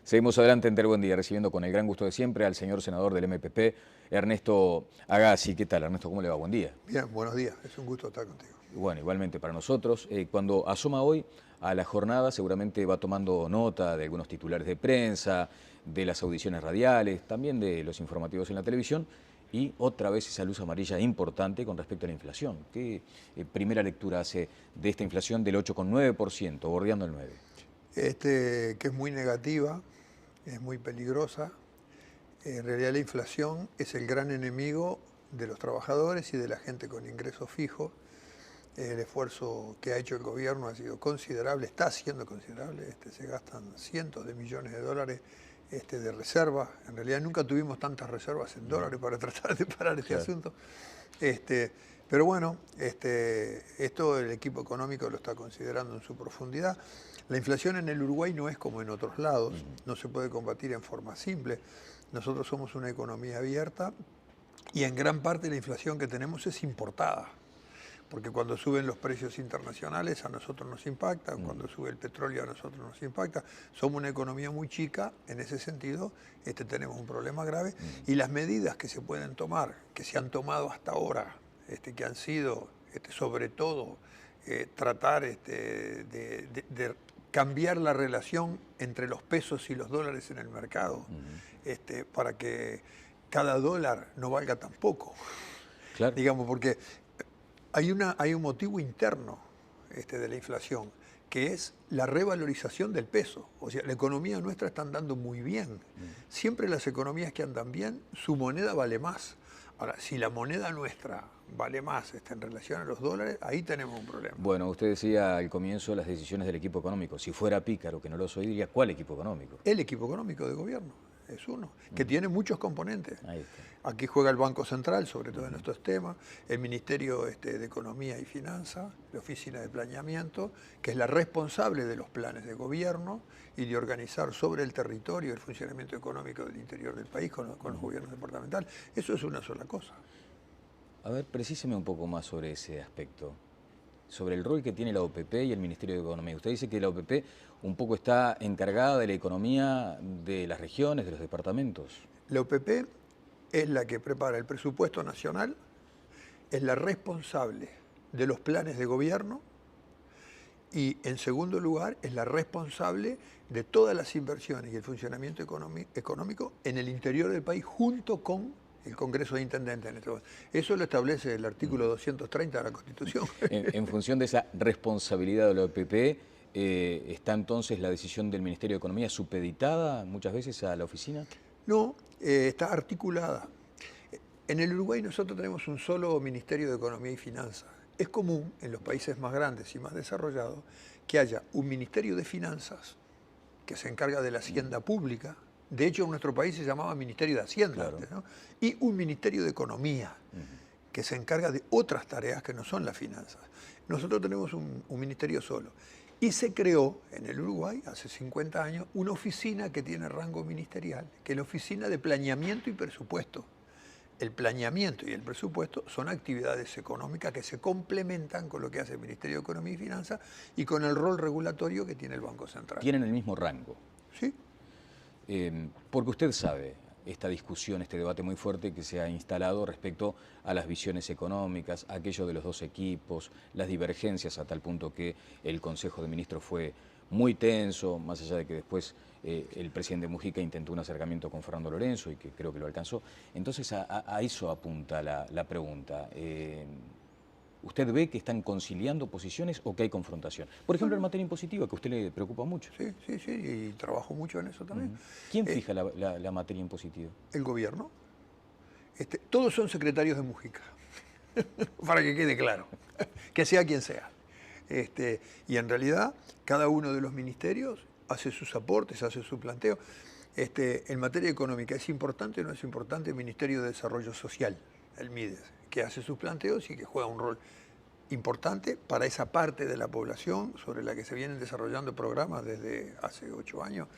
Seguimos adelante en Ter Buen Día, recibiendo con el gran gusto de siempre al señor senador del MPP, Ernesto Agassi. ¿Qué tal, Ernesto? ¿Cómo le va? Buen día. Bien, buenos días. Es un gusto estar contigo. Bueno, igualmente para nosotros. Cuando asoma hoy a la jornada, seguramente va tomando nota de algunos titulares de prensa, de las audiciones radiales, también de los informativos en la televisión, y otra vez esa luz amarilla importante con respecto a la inflación. ¿Qué primera lectura hace de esta inflación del 8,9%, bordeando el 9%? Que es muy negativa, es muy peligrosa. En realidad la inflación es el gran enemigo de los trabajadores y de la gente con ingresos fijos. El esfuerzo que ha hecho el gobierno ha sido considerable, está siendo considerable. Se gastan cientos de millones de dólares de reservas. En realidad nunca tuvimos tantas reservas en dólares para tratar de parar este asunto. Pero bueno, esto el equipo económico lo está considerando en su profundidad. La inflación en el Uruguay no es como en otros lados, no se puede combatir en forma simple. Nosotros somos una economía abierta y en gran parte la inflación que tenemos es importada. Porque cuando suben los precios internacionales a nosotros nos impacta, cuando sube el petróleo a nosotros nos impacta. Somos una economía muy chica, en ese sentido tenemos un problema grave. Y las medidas que se pueden tomar, que se han tomado hasta ahora, que han sido sobre todo tratar de cambiar la relación entre los pesos y los dólares en el mercado, para que cada dólar no valga tan poco. Claro. Digamos, porque hay un motivo interno de la inflación, que es la revalorización del peso. O sea, la economía nuestra está andando muy bien. Siempre las economías que andan bien, su moneda vale más. Ahora, si la moneda nuestra vale más en relación a los dólares, ahí tenemos un problema. Bueno, usted decía al comienzo las decisiones del equipo económico. Si fuera pícaro, que no lo soy, diría, ¿cuál equipo económico? El equipo económico de gobierno es uno, que tiene muchos componentes. Ahí está. Aquí juega el Banco Central, sobre todo en estos temas, el Ministerio de Economía y Finanzas, la Oficina de Planeamiento, que es la responsable de los planes de gobierno y de organizar sobre el territorio el funcionamiento económico del interior del país con los gobiernos departamentales. Eso es una sola cosa. A ver, precíseme un poco más sobre ese aspecto, sobre el rol que tiene la OPP y el Ministerio de Economía. Usted dice que la OPP un poco está encargada de la economía de las regiones, de los departamentos. La OPP es la que prepara el presupuesto nacional, es la responsable de los planes de gobierno y, en segundo lugar, es la responsable de todas las inversiones y el funcionamiento económico en el interior del país junto con el Congreso de Intendentes. Eso lo establece el artículo 230 de la Constitución. En función de esa responsabilidad de la OPP, ¿está entonces la decisión del Ministerio de Economía supeditada muchas veces a la oficina? No, está articulada. En el Uruguay nosotros tenemos un solo Ministerio de Economía y Finanzas. Es común en los países más grandes y más desarrollados que haya un Ministerio de Finanzas que se encarga de la hacienda pública. De hecho, en nuestro país se llamaba Ministerio de Hacienda, Claro. antes, ¿no? Y un Ministerio de Economía que se encarga de otras tareas que no son las finanzas. Nosotros tenemos un ministerio solo. Y se creó en el Uruguay, hace 50 años, una oficina que tiene rango ministerial, que es la Oficina de Planeamiento y Presupuesto. El planeamiento y el presupuesto son actividades económicas que se complementan con lo que hace el Ministerio de Economía y Finanzas y con el rol regulatorio que tiene el Banco Central. Tienen el mismo rango. Sí. Porque usted sabe esta discusión, este debate muy fuerte que se ha instalado respecto a las visiones económicas, aquello de los dos equipos, las divergencias a tal punto que el Consejo de Ministros fue muy tenso, más allá de que después el presidente Mujica intentó un acercamiento con Fernando Lorenzo y que creo que lo alcanzó. Entonces a eso apunta la pregunta. ¿Usted ve que están conciliando posiciones o que hay confrontación? Por ejemplo, en materia impositiva, que a usted le preocupa mucho. Sí, y trabajo mucho en eso también. ¿Quién fija la materia impositiva? El gobierno. Todos son secretarios de Mujica, para que quede claro, que sea quien sea. Y en realidad, cada uno de los ministerios hace sus aportes, hace su planteo. En materia económica, ¿es importante o no es importante el Ministerio de Desarrollo Social, el MIDES, que hace sus planteos y que juega un rol importante para esa parte de la población sobre la que se vienen desarrollando programas desde hace 8 años?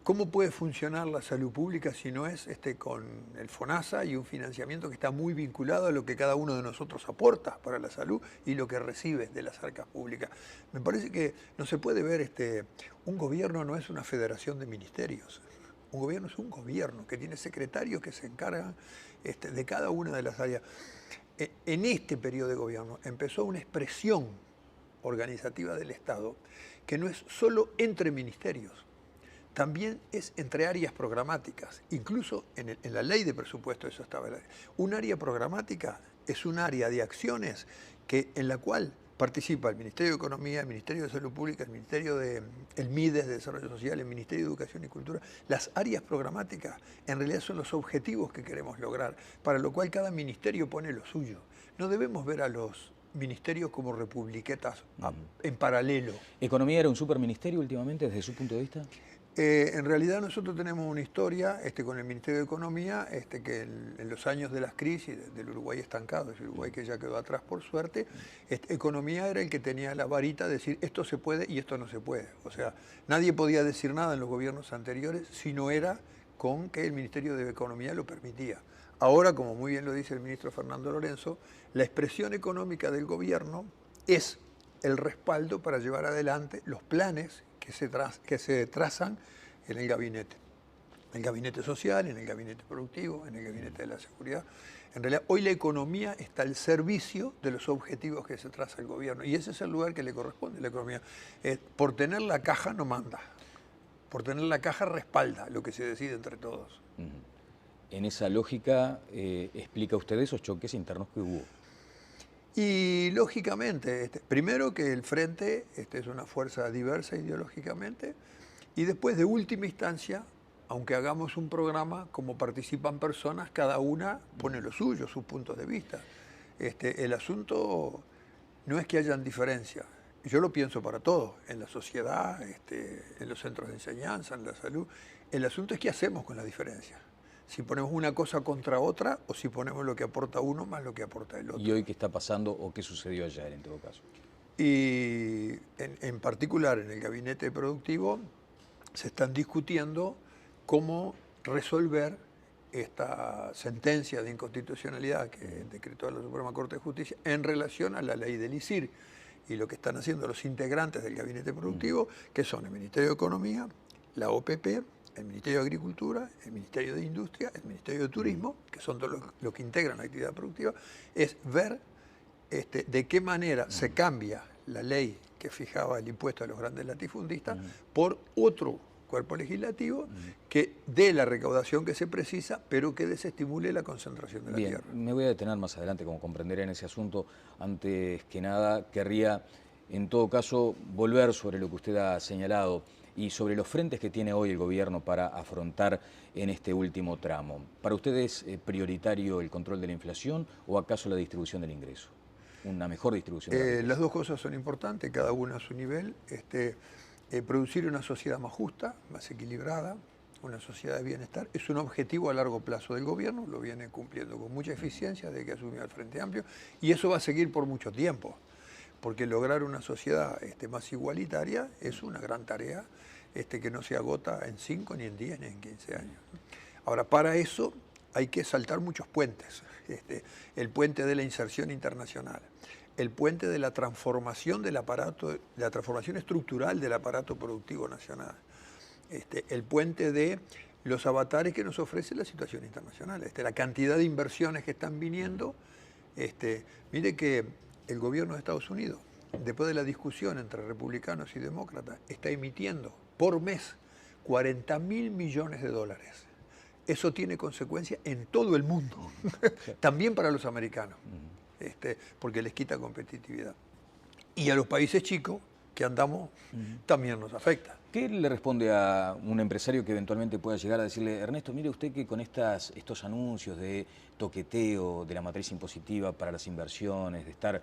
¿Cómo puede funcionar la salud pública si no es con el FONASA y un financiamiento que está muy vinculado a lo que cada uno de nosotros aporta para la salud y lo que recibe de las arcas públicas? Me parece que no se puede ver, un gobierno no es una federación de ministerios. Un gobierno es un gobierno que tiene secretarios que se encargan de cada una de las áreas. En este periodo de gobierno empezó una expresión organizativa del Estado que no es solo entre ministerios, también es entre áreas programáticas. Incluso en la ley de presupuesto eso estaba. Un área programática es un área de acciones en la cual participa el Ministerio de Economía, el Ministerio de Salud Pública, el Ministerio el MIDES de Desarrollo Social, el Ministerio de Educación y Cultura. Las áreas programáticas en realidad son los objetivos que queremos lograr, para lo cual cada ministerio pone lo suyo. No debemos ver a los ministerios como republiquetas en paralelo. ¿Economía era un superministerio últimamente desde su punto de vista? En realidad nosotros tenemos una historia con el Ministerio de Economía, que en los años de las crisis del Uruguay estancado, es el Uruguay que ya quedó atrás por suerte, Economía era el que tenía la varita de decir esto se puede y esto no se puede. O sea, nadie podía decir nada en los gobiernos anteriores si no era con que el Ministerio de Economía lo permitía. Ahora, como muy bien lo dice el ministro Fernando Lorenzo, la expresión económica del gobierno es el respaldo para llevar adelante los planes que se trazan en el gabinete social, en el gabinete productivo, en el gabinete de la seguridad. En realidad, hoy la economía está al servicio de los objetivos que se traza el gobierno y ese es el lugar que le corresponde a la economía. Por tener la caja no manda, por tener la caja respalda lo que se decide entre todos. En esa lógica, explica usted esos choques internos que hubo. Y lógicamente, primero que el Frente es una fuerza diversa ideológicamente, y después de última instancia, aunque hagamos un programa, como participan personas, cada una pone lo suyo, sus puntos de vista. El asunto no es que hayan diferencias, yo lo pienso para todos, en la sociedad, en los centros de enseñanza, en la salud. El asunto es qué hacemos con la diferencia. Si ponemos una cosa contra otra o si ponemos lo que aporta uno más lo que aporta el otro. ¿Y hoy qué está pasando o qué sucedió ayer en todo caso? Y en particular en el gabinete productivo se están discutiendo cómo resolver esta sentencia de inconstitucionalidad que decretó la Suprema Corte de Justicia en relación a la ley del ISIR. Y lo que están haciendo los integrantes del gabinete productivo, que son el Ministerio de Economía, la OPP, el Ministerio de Agricultura, el Ministerio de Industria, el Ministerio de Turismo, que son todos los que integran la actividad productiva, es ver de qué manera se cambia la ley que fijaba el impuesto a los grandes latifundistas por otro cuerpo legislativo que dé la recaudación que se precisa, pero que desestimule la concentración de la tierra. Me voy a detener más adelante, como comprenderé en ese asunto. Antes que nada, querría, en todo caso, volver sobre lo que usted ha señalado y sobre los frentes que tiene hoy el gobierno para afrontar en este último tramo. ¿Para usted es prioritario el control de la inflación o acaso la distribución del ingreso? Una mejor distribución de la riqueza. Las dos cosas son importantes, cada una a su nivel. Producir una sociedad más justa, más equilibrada, una sociedad de bienestar, es un objetivo a largo plazo del gobierno, lo viene cumpliendo con mucha eficiencia desde que asumió el Frente Amplio, y eso va a seguir por mucho tiempo, porque lograr una sociedad más igualitaria es una gran tarea que no se agota en 5, ni en 10, ni en 15 años. Ahora, para eso hay que saltar muchos puentes. El puente de la inserción internacional, el puente de la transformación del aparato, de la transformación estructural del aparato productivo nacional, el puente de los avatares que nos ofrece la situación internacional, la cantidad de inversiones que están viniendo. Mire que el gobierno de Estados Unidos, después de la discusión entre republicanos y demócratas, está emitiendo por mes 40.000 millones de dólares. Eso tiene consecuencias en todo el mundo, también para los americanos, porque les quita competitividad. Y a los países chicos que andamos también nos afecta. ¿Qué le responde a un empresario que eventualmente pueda llegar a decirle, Ernesto, mire usted que con estos anuncios de toqueteo de la matriz impositiva para las inversiones, de estar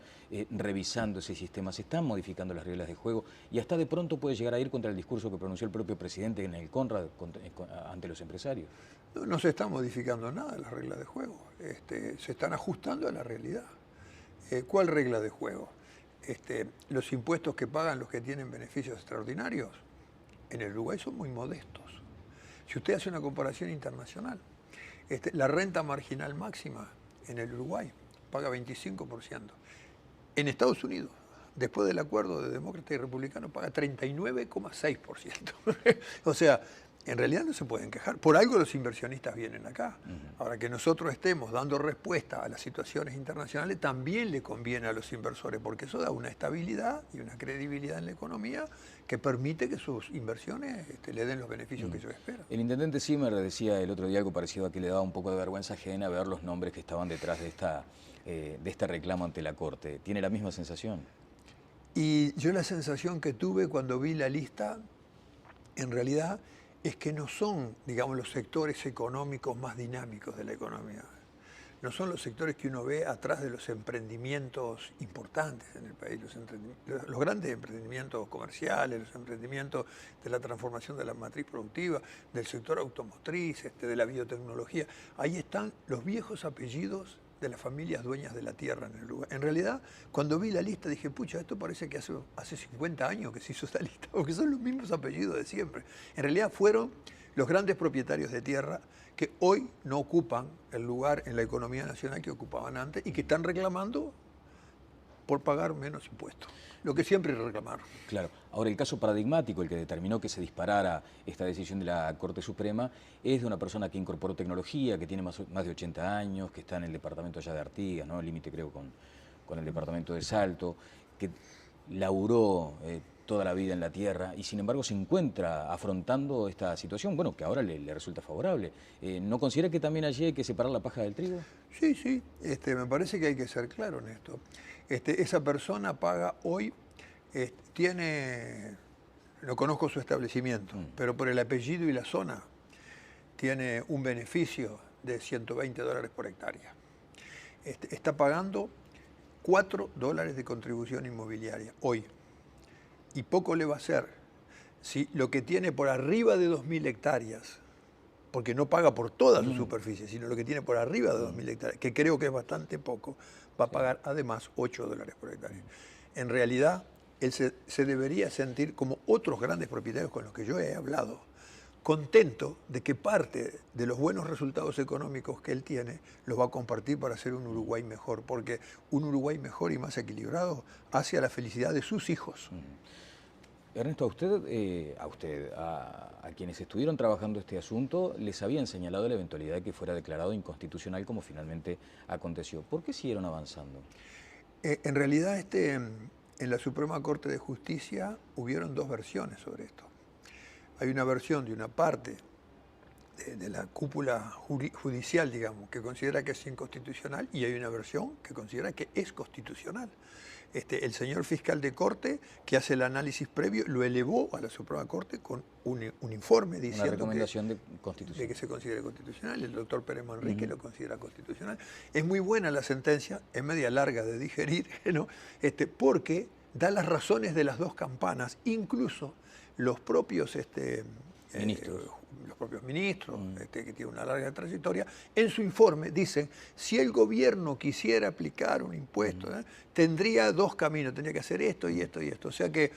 revisando ese sistema, se están modificando las reglas de juego y hasta de pronto puede llegar a ir contra el discurso que pronunció el propio presidente en el CONRAD ante los empresarios? No se está modificando nada las reglas de juego, se están ajustando a la realidad. ¿Cuál regla de juego? Los impuestos que pagan los que tienen beneficios extraordinarios en el Uruguay son muy modestos. Si usted hace una comparación internacional, la renta marginal máxima en el Uruguay paga 25%. En Estados Unidos, después del acuerdo de demócrata y republicano, paga 39,6%. O sea, en realidad no se pueden quejar. Por algo los inversionistas vienen acá. Ahora, que nosotros estemos dando respuesta a las situaciones internacionales también le conviene a los inversores, porque eso da una estabilidad y una credibilidad en la economía que permite que sus inversiones le den los beneficios que ellos esperan. El intendente Zimmer decía el otro día algo parecido a que le daba un poco de vergüenza ajena ver los nombres que estaban detrás de este reclamo ante la Corte. ¿Tiene la misma sensación? Y yo la sensación que tuve cuando vi la lista, en realidad, es que no son, digamos, los sectores económicos más dinámicos de la economía. No son los sectores que uno ve atrás de los emprendimientos importantes en el país, los grandes emprendimientos comerciales, los emprendimientos de la transformación de la matriz productiva, del sector automotriz, de la biotecnología. Ahí están los viejos apellidos de las familias dueñas de la tierra en el lugar. En realidad, cuando vi la lista dije, pucha, esto parece que hace 50 años que se hizo esta lista, porque son los mismos apellidos de siempre. En realidad fueron los grandes propietarios de tierra que hoy no ocupan el lugar en la economía nacional que ocupaban antes y que están reclamando por pagar menos impuestos, lo que siempre reclamaron. Claro. Ahora, el caso paradigmático, el que determinó que se disparara esta decisión de la Corte Suprema, es de una persona que incorporó tecnología, que tiene más de 80 años, que está en el departamento allá de Artigas, ¿no? El límite creo con el departamento de Salto, que laburó toda la vida en la tierra y sin embargo se encuentra afrontando esta situación, bueno, que ahora le resulta favorable. ¿No considera que también allí hay que separar la paja del trigo? Sí, sí, me parece que hay que ser claro en esto. Esa persona paga hoy, no conozco su establecimiento, pero por el apellido y la zona, tiene un beneficio de $120 por hectárea. Está pagando $4 de contribución inmobiliaria hoy. Y poco le va a hacer si lo que tiene por arriba de 2.000 hectáreas, porque no paga por toda su superficie, sino lo que tiene por arriba de 2.000 hectáreas, que creo que es bastante poco, va a pagar además $8 por hectárea. En realidad, él se debería sentir como otros grandes propietarios con los que yo he hablado, contento de que parte de los buenos resultados económicos que él tiene los va a compartir para hacer un Uruguay mejor, porque un Uruguay mejor y más equilibrado hace a la felicidad de sus hijos. Ernesto, a quienes estuvieron trabajando este asunto, les habían señalado la eventualidad de que fuera declarado inconstitucional como finalmente aconteció. ¿Por qué siguieron avanzando? En realidad, en la Suprema Corte de Justicia hubieron dos versiones sobre esto. Hay una versión de una parte de la cúpula judicial, digamos, que considera que es inconstitucional, y hay una versión que considera que es constitucional. El señor fiscal de Corte, que hace el análisis previo, lo elevó a la Suprema Corte con un informe diciendo una recomendación de que se considere constitucional. El doctor Pérez Manrique lo considera constitucional. Es muy buena la sentencia, es media larga de digerir, ¿no? Porque da las razones de las dos campanas, incluso los propios ministros, que tienen una larga trayectoria, en su informe dicen, si el gobierno quisiera aplicar un impuesto, tendría dos caminos, tendría que hacer esto y esto y esto. O sea que,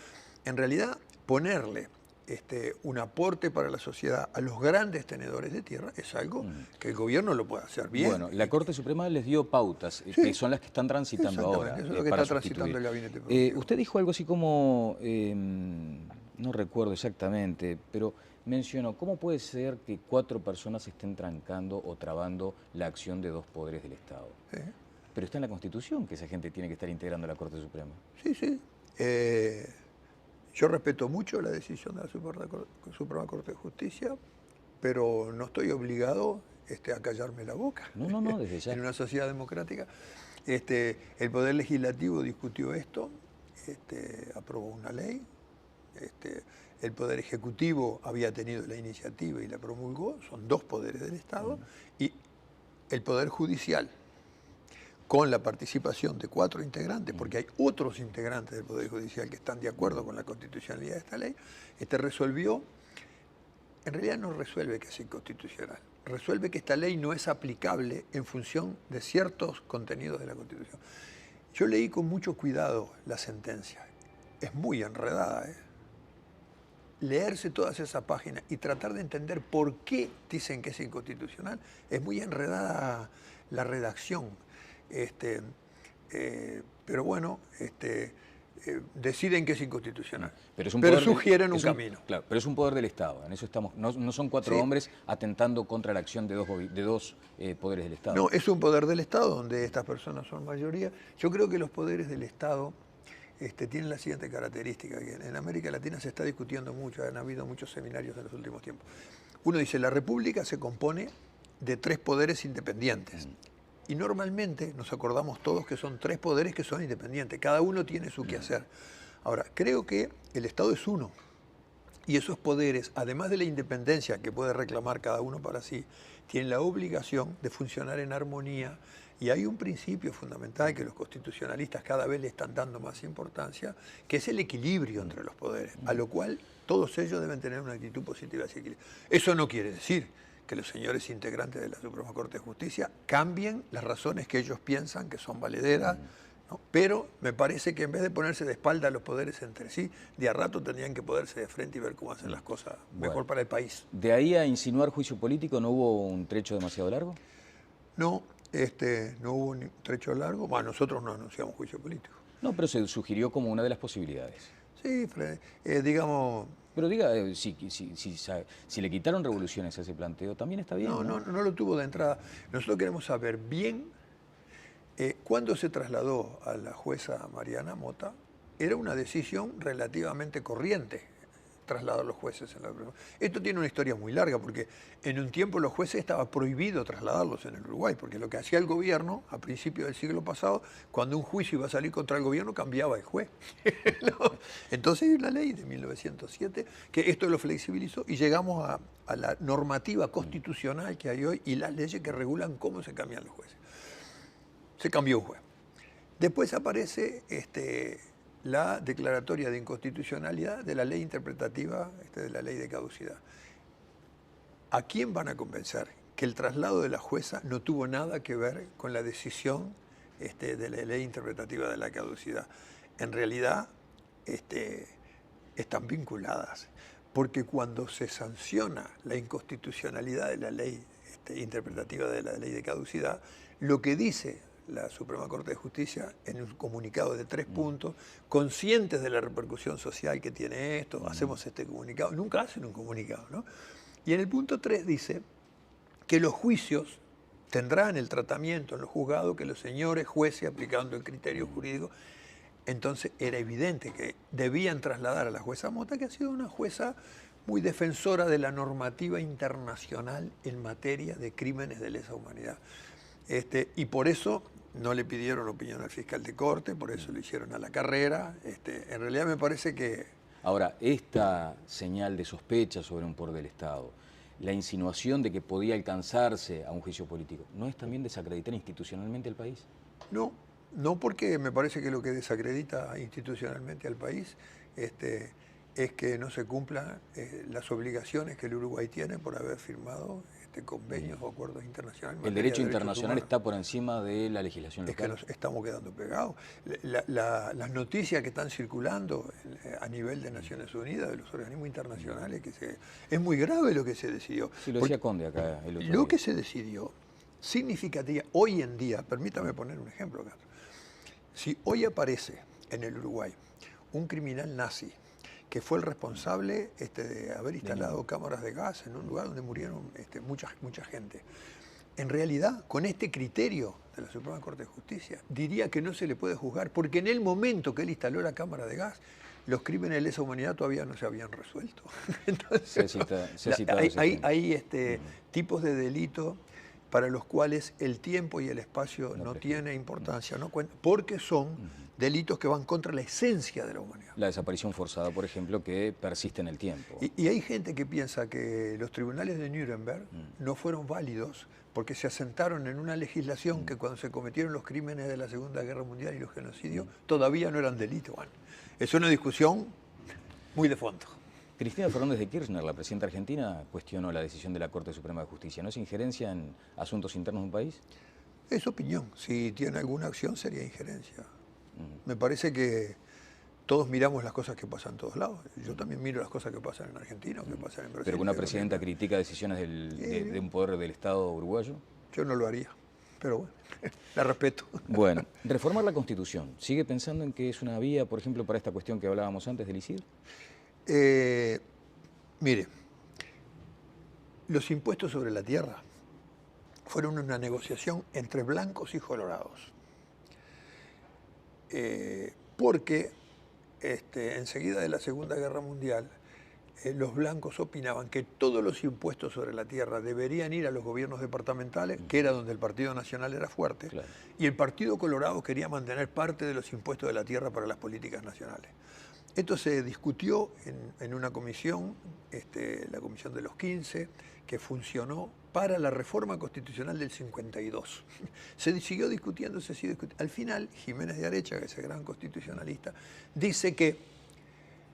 en realidad, ponerle un aporte para la sociedad a los grandes tenedores de tierra es algo que el gobierno lo puede hacer bien. Bueno, la Corte Suprema les dio pautas, que son las que están transitando ahora. Eso es lo que está transitando el gabinete. Usted dijo algo así como, no recuerdo exactamente, pero mencionó, ¿cómo puede ser que 4 personas estén trancando o trabando la acción de 2 poderes del Estado? Pero está en la Constitución que esa gente tiene que estar integrando la Corte Suprema. Sí, sí. Yo respeto mucho la decisión de la Suprema Corte de Justicia, pero no estoy obligado a callarme la boca. No, desde ya. En una sociedad democrática, el Poder Legislativo discutió esto, aprobó una ley, el Poder Ejecutivo había tenido la iniciativa y la promulgó, son 2 poderes del Estado, y el Poder Judicial, con la participación de 4 integrantes, porque hay otros integrantes del Poder Judicial que están de acuerdo con la constitucionalidad de esta ley, resolvió, en realidad no resuelve que es inconstitucional, resuelve que esta ley no es aplicable en función de ciertos contenidos de la Constitución. Yo leí con mucho cuidado la sentencia, es muy enredada, leerse todas esas páginas y tratar de entender por qué dicen que es inconstitucional, es muy enredada la redacción. Pero bueno, deciden que es inconstitucional. Pero, es un pero poder sugieren un camino. Claro, pero es un poder del Estado. En eso estamos. No son cuatro Sí. hombres atentando contra la acción de dos poderes del Estado. No, es un poder del Estado donde estas personas son mayoría. Yo creo que los poderes del Estado tienen la siguiente característica, que en América Latina se está discutiendo mucho, han habido muchos seminarios en los últimos tiempos. Uno dice, la República se compone de 3 poderes independientes. Y normalmente nos acordamos todos que son 3 poderes que son independientes, cada uno tiene su quehacer. Ahora, creo que el Estado es uno, y esos poderes, además de la independencia que puede reclamar cada uno para sí, tienen la obligación de funcionar en armonía. Y hay un principio fundamental que los constitucionalistas cada vez le están dando más importancia, que es el equilibrio entre los poderes, a lo cual todos ellos deben tener una actitud positiva hacia el equilibrio. Eso no quiere decir que los señores integrantes de la Suprema Corte de Justicia cambien las razones que ellos piensan que son valederas, ¿no? Pero me parece que en vez de ponerse de espalda a los poderes entre sí, de a rato tendrían que ponerse de frente y ver cómo hacen las cosas mejor para el país. ¿De ahí a insinuar juicio político no hubo un trecho demasiado largo? No, no hubo un trecho largo. Bueno, nosotros no anunciamos juicio político. No, pero se sugirió como una de las posibilidades. Sí, digamos... Pero diga, si le quitaron revoluciones a ese planteo, también está bien. No lo tuvo de entrada. Nosotros queremos saber bien cuándo se trasladó a la jueza Mariana Mota. Era una decisión relativamente corriente trasladar a los jueces en la Suprema. Esto tiene una historia muy larga, porque en un tiempo los jueces estaba prohibido trasladarlos en el Uruguay, porque lo que hacía el gobierno a principios del siglo pasado, cuando un juicio iba a salir contra el gobierno, cambiaba el juez. ¿No? Entonces hay una ley de 1907 que esto lo flexibilizó y llegamos a la normativa constitucional que hay hoy y las leyes que regulan cómo se cambian los jueces. Se cambió un juez. Después aparece la declaratoria de inconstitucionalidad de la ley interpretativa de la ley de caducidad. ¿A quién van a convencer que el traslado de la jueza no tuvo nada que ver con la decisión de la ley interpretativa de la caducidad? En realidad están vinculadas, porque cuando se sanciona la inconstitucionalidad de la ley interpretativa de la ley de caducidad, lo que dice la Suprema Corte de Justicia en un comunicado de 3 puntos, conscientes de la repercusión social que tiene esto, hacemos este comunicado, nunca hacen un comunicado, ¿no? Y en el punto 3 dice que los juicios tendrán el tratamiento en los juzgados que los señores jueces, aplicando el criterio jurídico. Entonces era evidente que debían trasladar a la jueza Mota, que ha sido una jueza muy defensora de la normativa internacional en materia de crímenes de lesa humanidad. Y por eso no le pidieron opinión al fiscal de corte, por eso lo hicieron a la carrera. En realidad me parece que... Ahora, esta señal de sospecha sobre un poder del Estado, la insinuación de que podía alcanzarse a un juicio político, ¿no es también desacreditar institucionalmente al país? No, porque me parece que lo que desacredita institucionalmente al país es que no se cumplan las obligaciones que el Uruguay tiene por haber firmado convenios o acuerdos internacionales. El derecho internacional está por encima de la legislación local. Es que nos estamos quedando pegados. Las noticias que están circulando a nivel de Naciones Unidas, de los organismos internacionales, es muy grave lo que se decidió. Sí, lo decía Conde acá el otro día. Lo que se decidió significaría, hoy en día, permítame poner un ejemplo, Carlos. Si hoy aparece en el Uruguay un criminal nazi que fue el responsable de haber instalado cámaras de gas en un lugar donde murieron mucha gente. En realidad, con este criterio de la Suprema Corte de Justicia, diría que no se le puede juzgar, porque en el momento que él instaló la cámara de gas, los crímenes de lesa humanidad todavía no se habían resuelto. Entonces, hay tipos de delitos para los cuales el tiempo y el espacio no tiene importancia, no cuenta, porque son delitos que van contra la esencia de la humanidad. La desaparición forzada, por ejemplo, que persiste en el tiempo. Y hay gente que piensa que los tribunales de Nuremberg no fueron válidos porque se asentaron en una legislación que cuando se cometieron los crímenes de la Segunda Guerra Mundial y los genocidios todavía no eran delitos. Bueno, es una discusión muy de fondo. Cristina Fernández de Kirchner, la presidenta argentina, cuestionó la decisión de la Corte Suprema de Justicia. ¿No es injerencia en asuntos internos de un país? Es opinión. Si tiene alguna acción sería injerencia. Me parece que todos miramos las cosas que pasan en todos lados. Yo también miro las cosas que pasan en Argentina, que pasan en Brasil. Pero que una presidenta critica decisiones de un poder del Estado uruguayo. Yo no lo haría, pero bueno, la respeto. Bueno, reformar la Constitución. ¿Sigue pensando en que es una vía, por ejemplo, para esta cuestión que hablábamos antes del ISIR? Mire, los impuestos sobre la tierra fueron una negociación entre blancos y colorados. Porque enseguida de la Segunda Guerra Mundial, los blancos opinaban que todos los impuestos sobre la tierra deberían ir a los gobiernos departamentales, que era donde el Partido Nacional era fuerte, claro. Y el Partido Colorado quería mantener parte de los impuestos de la tierra para las políticas nacionales. Esto se discutió en una comisión, la Comisión de los 15, que funcionó para la reforma constitucional del 52. Se siguió discutiendo, se siguió discutiendo. Al final, Jiménez de Arecha, que es el gran constitucionalista, dice que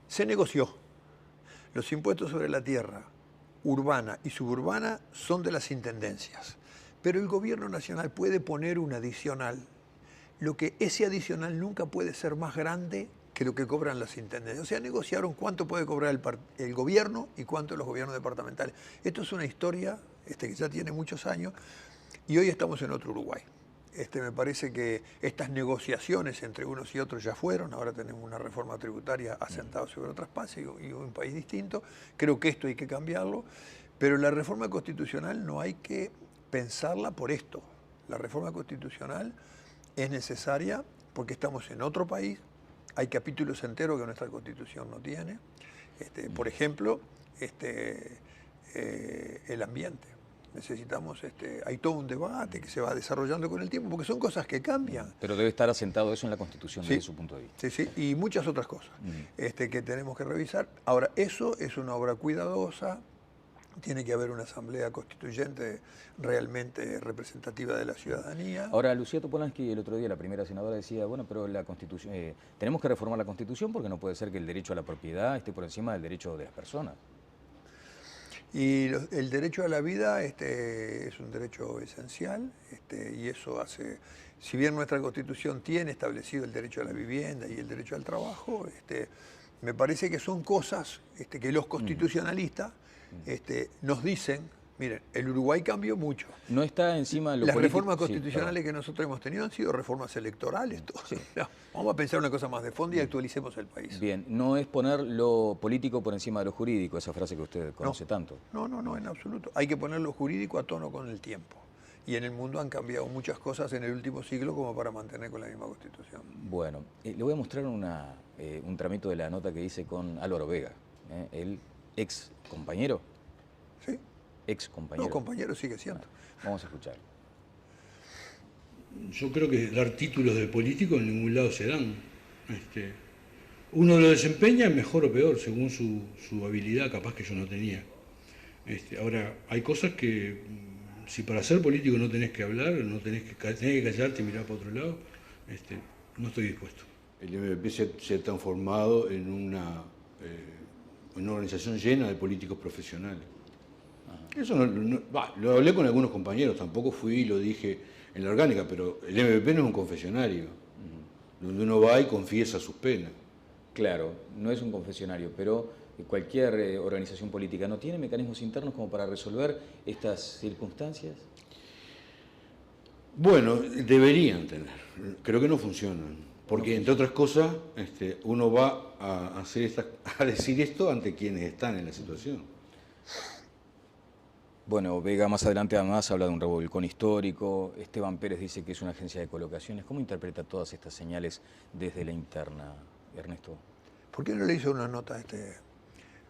se negoció. Los impuestos sobre la tierra urbana y suburbana son de las intendencias, pero el gobierno nacional puede poner un adicional, lo que ese adicional nunca puede ser más grande que lo que cobran las intendencias. O sea, negociaron cuánto puede cobrar el gobierno y cuánto los gobiernos departamentales. Esto es una historia que ya tiene muchos años y hoy estamos en otro Uruguay. Me parece que estas negociaciones entre unos y otros ya fueron, ahora tenemos una reforma tributaria asentada sobre otras bases y un país distinto. Creo que esto hay que cambiarlo, pero la reforma constitucional no hay que pensarla por esto. La reforma constitucional es necesaria porque estamos en otro país, hay capítulos enteros que nuestra Constitución no tiene. Por ejemplo, el ambiente. Necesitamos, hay todo un debate que se va desarrollando con el tiempo, porque son cosas que cambian. Pero debe estar asentado eso en la Constitución, sí, desde su punto de vista. Sí, sí, y muchas otras cosas que tenemos que revisar. Ahora, eso es una obra cuidadosa, tiene que haber una asamblea constituyente realmente representativa de la ciudadanía. Ahora, Lucía Topolansky el otro día, la primera senadora, decía, bueno, pero la Constitución, tenemos que reformar la Constitución porque no puede ser que el derecho a la propiedad esté por encima del derecho de las personas. Y el derecho a la vida es un derecho esencial y eso hace, si bien nuestra Constitución tiene establecido el derecho a la vivienda y el derecho al trabajo, me parece que son cosas que los constitucionalistas nos dicen, miren, el Uruguay cambió mucho. No está encima de lo Las político, reformas constitucionales que nosotros hemos tenido han sido reformas electorales. Sí. No, vamos a pensar una cosa más de fondo y actualicemos el país. Bien, no es poner lo político por encima de lo jurídico, esa frase que usted conoce tanto. No, en absoluto. Hay que poner lo jurídico a tono con el tiempo. Y en el mundo han cambiado muchas cosas en el último siglo como para mantener con la misma Constitución. Bueno, le voy a mostrar un tramito de la nota que hice con Álvaro Vega, el ex compañero. Sí. Ex compañero. No, compañero sigue siendo. Vamos a escuchar. Yo creo que dar títulos de político en ningún lado se dan. Uno lo desempeña mejor o peor, según su habilidad, capaz que yo no tenía. Ahora, hay cosas que, si para ser político no tenés que hablar, tenés que callarte y mirar para otro lado, no estoy dispuesto. El MVP se ha transformado en una organización llena de políticos profesionales. Eso lo hablé con algunos compañeros, tampoco fui y lo dije en la orgánica, pero el MVP no es un confesionario, donde uno va y confiesa sus penas. Claro, no es un confesionario, pero cualquier organización política no tiene mecanismos internos como para resolver estas circunstancias. Bueno, deberían tener, creo que no funcionan, porque entre otras cosas uno va a decir esto ante quienes están en la situación. Bueno, Vega más adelante además habla de un revolcón histórico. Esteban Pérez dice que es una agencia de colocaciones. ¿Cómo interpreta todas estas señales desde la interna, Ernesto? ¿Por qué no le hizo una nota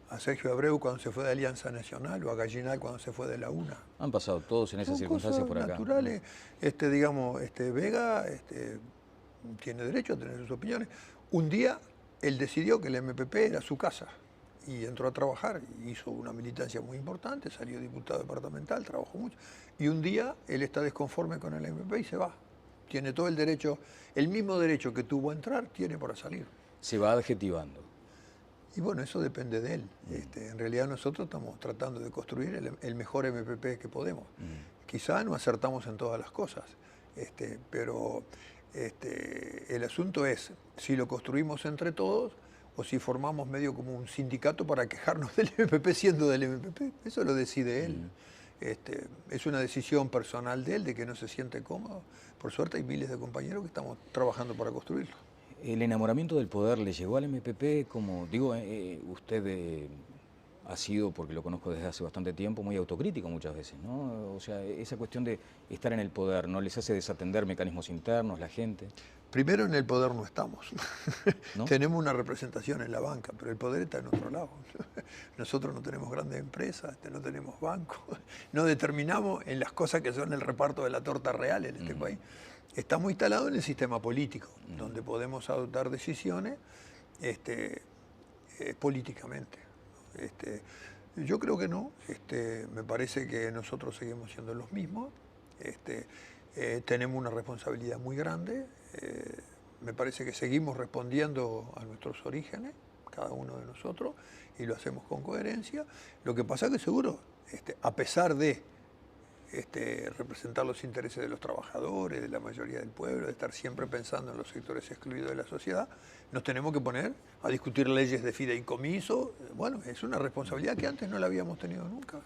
a Sergio Abreu cuando se fue de Alianza Nacional o a Gallinal cuando se fue de la UNA? Han pasado todos en esas circunstancias por acá. Naturales. Vega tiene derecho a tener sus opiniones. Un día él decidió que el MPP era su casa. Y entró a trabajar, hizo una militancia muy importante, salió diputado departamental, trabajó mucho. Y un día él está desconforme con el MPP y se va. Tiene todo el derecho, el mismo derecho que tuvo a entrar, tiene para salir. Se va adjetivando. Y bueno, eso depende de él. En realidad nosotros estamos tratando de construir el mejor MPP que podemos. Quizá no acertamos en todas las cosas, pero El asunto es si lo construimos entre todos o si formamos medio como un sindicato para quejarnos del MPP siendo del MPP. Eso lo decide él. Es una decisión personal de él, de que no se siente cómodo. Por suerte hay miles de compañeros que estamos trabajando para construirlo. ¿El enamoramiento del poder le llegó al MPP? Como digo, usted ha sido, porque lo conozco desde hace bastante tiempo, muy autocrítico muchas veces, ¿no? O sea, esa cuestión de estar en el poder, ¿no les hace desatender mecanismos internos, la gente? Primero, en el poder no estamos. ¿No? Tenemos una representación en la banca, pero el poder está en otro lado. Nosotros no tenemos grandes empresas, no tenemos bancos, no determinamos en las cosas que son el reparto de la torta real en este país. Estamos instalados en el sistema político, donde podemos adoptar decisiones políticamente. Yo creo que no. Me parece que nosotros seguimos siendo los mismos. Tenemos una responsabilidad muy grande. Me parece que seguimos respondiendo a nuestros orígenes, cada uno de nosotros, y lo hacemos con coherencia. Lo que pasa es que seguro, a pesar de representar los intereses de los trabajadores, de la mayoría del pueblo, de estar siempre pensando en los sectores excluidos de la sociedad, nos tenemos que poner a discutir leyes de fideicomiso. Bueno, es una responsabilidad que antes no la habíamos tenido nunca,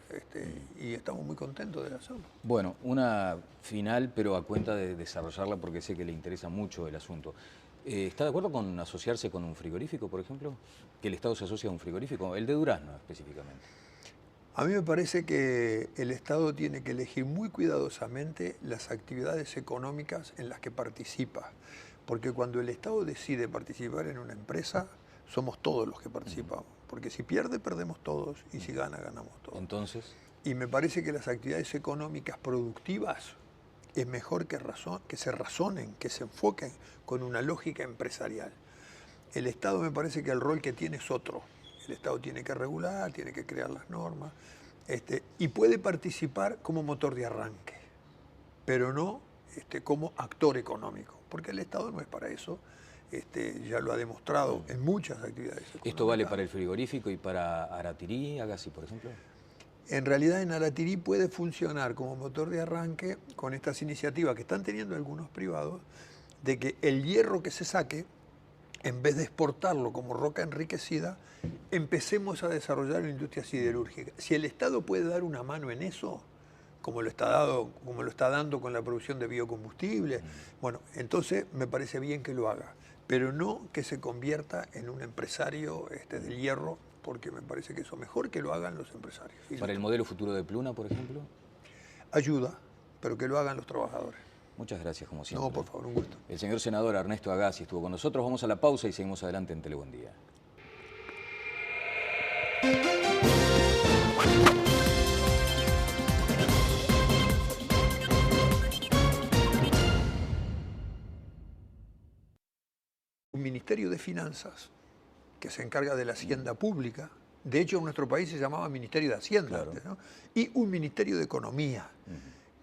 y estamos muy contentos de hacerlo. Bueno, una final, pero a cuenta de desarrollarla porque sé que le interesa mucho el asunto. ¿Está de acuerdo con asociarse con un frigorífico, por ejemplo? ¿Que el Estado se asocie a un frigorífico? El de Durazno, específicamente. A mí me parece que el Estado tiene que elegir muy cuidadosamente las actividades económicas en las que participa, porque cuando el Estado decide participar en una empresa, somos todos los que participamos, porque si pierde, perdemos todos, y si gana, ganamos todos. Entonces, y me parece que las actividades económicas productivas es mejor que se razonen, que se enfoquen con una lógica empresarial. El Estado me parece que el rol que tiene es otro. El Estado tiene que regular, tiene que crear las normas, y puede participar como motor de arranque, pero no como actor económico, porque el Estado no es para eso. Ya lo ha demostrado en muchas actividades económicas. ¿esto vale para el frigorífico y para Aratirí, Agassi, por ejemplo? En realidad en Aratirí puede funcionar como motor de arranque con estas iniciativas que están teniendo algunos privados, de que el hierro que se saque, en vez de exportarlo como roca enriquecida, empecemos a desarrollar una industria siderúrgica. Si el Estado puede dar una mano en eso, como lo está dando con la producción de biocombustibles, bueno, entonces me parece bien que lo haga, pero no que se convierta en un empresario del hierro, porque me parece que eso mejor que lo hagan los empresarios. ¿Para el modelo futuro de Pluna, por ejemplo? Ayuda, pero que lo hagan los trabajadores. Muchas gracias, como siempre. No, por favor, un gusto. El señor senador Ernesto Agassi estuvo con nosotros. Vamos a la pausa y seguimos adelante en Telebuen Día. Un Ministerio de Finanzas que se encarga de la hacienda pública. De hecho, en nuestro país se llamaba Ministerio de Hacienda, claro, antes, ¿no? Y un Ministerio de Economía,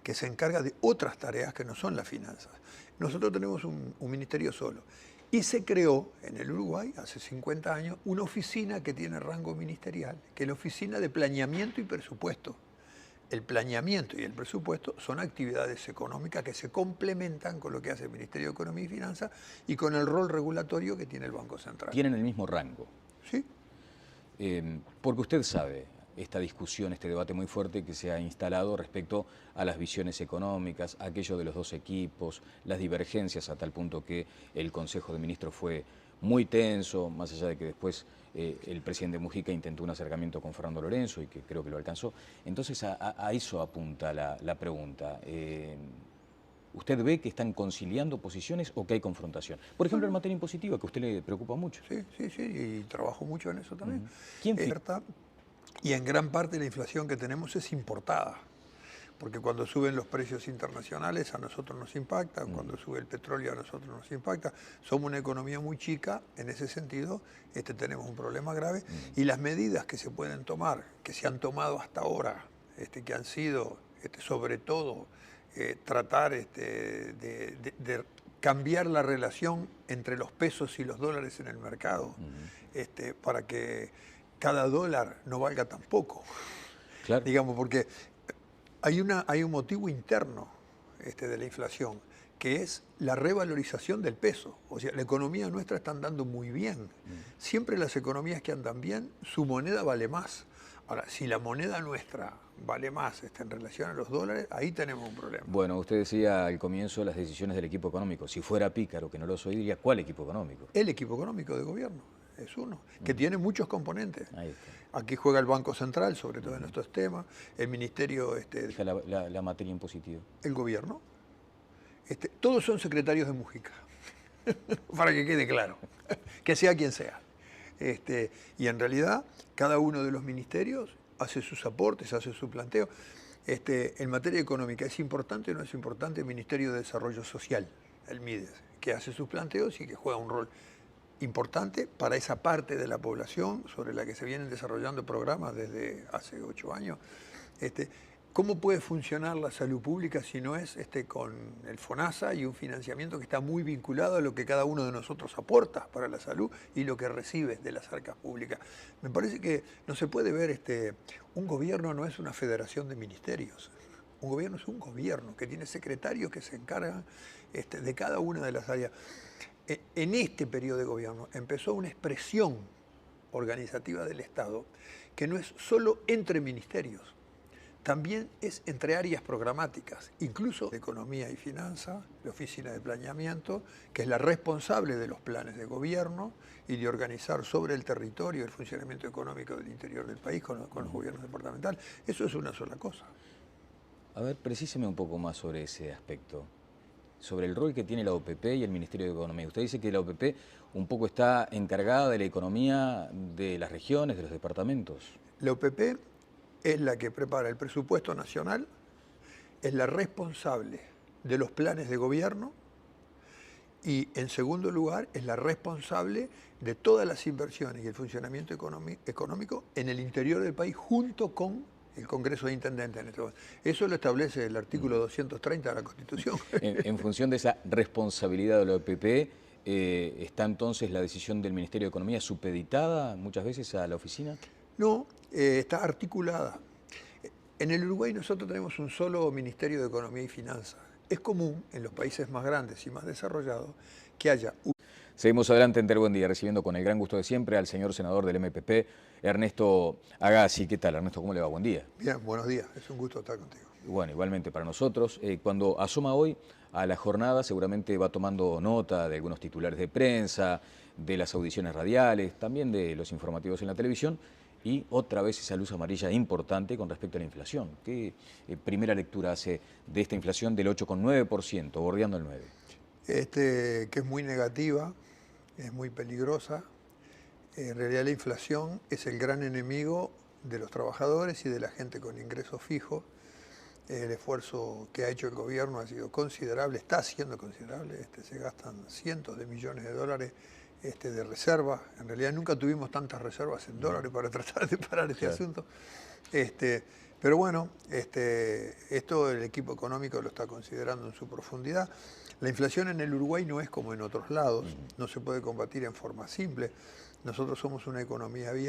que se encarga de otras tareas que no son las finanzas. Nosotros tenemos un ministerio solo. Y se creó en el Uruguay, hace 50 años, una oficina que tiene rango ministerial, que es la Oficina de Planeamiento y Presupuesto. El planeamiento y el presupuesto son actividades económicas que se complementan con lo que hace el Ministerio de Economía y Finanzas y con el rol regulatorio que tiene el Banco Central. ¿Tienen el mismo rango? Sí. Porque usted sabe esta discusión, este debate muy fuerte que se ha instalado respecto a las visiones económicas, aquello de los dos equipos, las divergencias a tal punto que el Consejo de Ministros fue muy tenso, más allá de que después el presidente Mujica intentó un acercamiento con Fernando Lorenzo y que creo que lo alcanzó. Entonces a eso apunta la pregunta. ¿Usted ve que están conciliando posiciones o que hay confrontación? Por ejemplo, en materia impositiva, que a usted le preocupa mucho. Sí, y trabajo mucho en eso también. ¿Quién y en gran parte la inflación que tenemos es importada, porque cuando suben los precios internacionales a nosotros nos impacta, cuando sube el petróleo a nosotros nos impacta. Somos una economía muy chica, en ese sentido tenemos un problema grave, y las medidas que se pueden tomar, que se han tomado hasta ahora, que han sido sobre todo tratar de cambiar la relación entre los pesos y los dólares en el mercado, para que cada dólar no valga tan poco. Claro. Digamos, porque hay un motivo interno de la inflación, que es la revalorización del peso. O sea, la economía nuestra está andando muy bien. Siempre las economías que andan bien, su moneda vale más. Ahora, si la moneda nuestra vale más en relación a los dólares, ahí tenemos un problema. Bueno, usted decía al comienzo las decisiones del equipo económico. Si fuera pícaro, que no lo soy, diría, ¿cuál equipo económico? El equipo económico de gobierno es uno, que tiene muchos componentes. Ahí está. Aquí juega el Banco Central, sobre todo en estos temas, el Ministerio... La materia impositiva. El gobierno. Todos son secretarios de Mujica, para que quede claro, que sea quien sea. Y en realidad, cada uno de los ministerios hace sus aportes, hace su planteo. En materia económica, ¿es importante o no es importante el Ministerio de Desarrollo Social, el MIDES, que hace sus planteos y que juega un rol importante para esa parte de la población sobre la que se vienen desarrollando programas desde hace 8 años? ¿Cómo puede funcionar la salud pública si no es con el FONASA y un financiamiento que está muy vinculado a lo que cada uno de nosotros aporta para la salud y lo que recibe de las arcas públicas? Me parece que no se puede ver, un gobierno no es una federación de ministerios. Un gobierno es un gobierno que tiene secretarios que se encargan de cada una de las áreas. En este periodo de gobierno empezó una expresión organizativa del Estado que no es solo entre ministerios, también es entre áreas programáticas, incluso de Economía y Finanzas, la Oficina de Planeamiento, que es la responsable de los planes de gobierno y de organizar sobre el territorio el funcionamiento económico del interior del país con los gobiernos departamentales. Eso es una sola cosa. A ver, precíseme un poco más sobre ese aspecto, sobre el rol que tiene la OPP y el Ministerio de Economía. Usted dice que la OPP un poco está encargada de la economía de las regiones, de los departamentos. La OPP es la que prepara el presupuesto nacional, es la responsable de los planes de gobierno y, en segundo lugar, es la responsable de todas las inversiones y el funcionamiento económico en el interior del país junto con el Congreso de Intendentes en este momento. Eso lo establece el artículo 230 de la Constitución. En función de esa responsabilidad de la OPP, ¿está entonces la decisión del Ministerio de Economía supeditada muchas veces a la oficina? No, está articulada. En el Uruguay nosotros tenemos un solo Ministerio de Economía y Finanzas. Es común en los países más grandes y más desarrollados que haya un... Seguimos adelante en Buen Día, recibiendo con el gran gusto de siempre al señor senador del MPP, Ernesto Agassi. ¿Qué tal, Ernesto? ¿Cómo le va? Buen día. Bien, buenos días. Es un gusto estar contigo. Bueno, igualmente para nosotros. Cuando asoma hoy a la jornada, seguramente va tomando nota de algunos titulares de prensa, de las audiciones radiales, también de los informativos en la televisión, y otra vez esa luz amarilla importante con respecto a la inflación. ¿Qué primera lectura hace de esta inflación del 8,9%, bordeando el 9%? Que es muy negativa, es muy peligrosa. En realidad la inflación es el gran enemigo de los trabajadores y de la gente con ingresos fijos. El esfuerzo que ha hecho el gobierno ha sido considerable, está siendo considerable. Se gastan cientos de millones de dólares de reservas. En realidad nunca tuvimos tantas reservas en dólares para tratar de parar este asunto. Pero bueno, esto el equipo económico lo está considerando en su profundidad. La inflación en el Uruguay no es como en otros lados, no se puede combatir en forma simple. Nosotros somos una economía abierta.